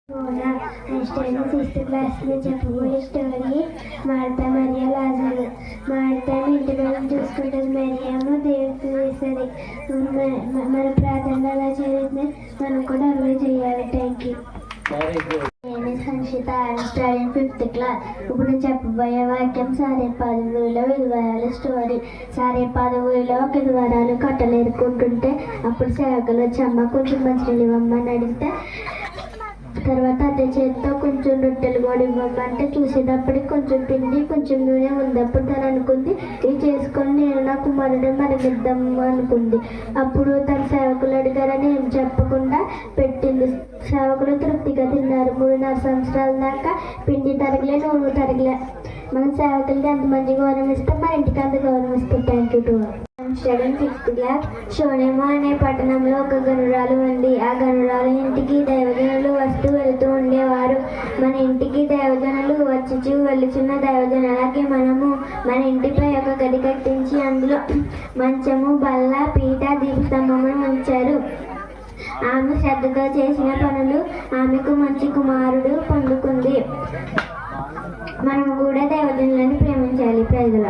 Sixth class లో చెప్పబోయే story Martha Mariya లాజరు. Martha ఇంటి పిల్లలు చూసుకుంటుంది, మరియేమో దేవుడికి వేస్తుంది. మన ప్రార్థన అలా చేస్తే మనం కూడా అలా చేయాలి. Thank you. నేను సంక్షిత, స్టూడెంట్ ఫిఫ్త్ క్లాస్. ఇప్పుడు చెప్పబోయే వాక్యం సారేపాద ఊరిలో విధవరాల స్టోరీ. సారేపాద ఊరిలో ఒక విధవరాలు కట్టలు ఎదుర్కొంటుంటే అప్పుడు సేవకులు వచ్చి అమ్మ కొంచెం మంచినీళ్ళు ఇవ్వమ్మని అడిగితే, తర్వాత అదే చేతితో కొంచెం రొట్టెలు కూడా ఇవ్వమంటే చూసేటప్పటికి కొంచెం పిండి కొంచెం నూనె ఉంది. అప్పుడు తను అనుకుంది, ఇది చేసుకొని నేను నా కుమారుడు మరణిద్దాము అనుకుంది. అప్పుడు తన సేవకులు అడిగారని ఏం చెప్పకుండా పెట్టింది. సేవకులు తృప్తిగా తిన్నారు. 3.5 సంవత్సరాల దాకా పిండి తరగలే, నూనె తరగలే. మన సేవకులకి ఎంత మంచి గౌరవం ఇస్తే మన ఇంటికి అంత గౌరవం ఇస్తాం. Thank you to student fifth class. షోనేమో అనే పట్టణంలో ఒక గనురాలు ఉంది. ఆ గనురాలు ఇంటికి దైవజనులు వస్తూ వెళుతూ ఉండేవారు. మన ఇంటికి దైవజనులు వచ్చి వెళుచున్న దైవజనులకి మనము మన ఇంటిపై ఒక గది కట్టించి అందులో మంచము, బల్ల, పీట, దీపస్తంభమును ఉంచారు. ఆమె శ్రద్ధతో చేసిన పనులు ఆమెకు మంచి కుమారుడు పొందుకుంది. మనం కూడా దైవజనులను ప్రేమించాలి. ప్రజల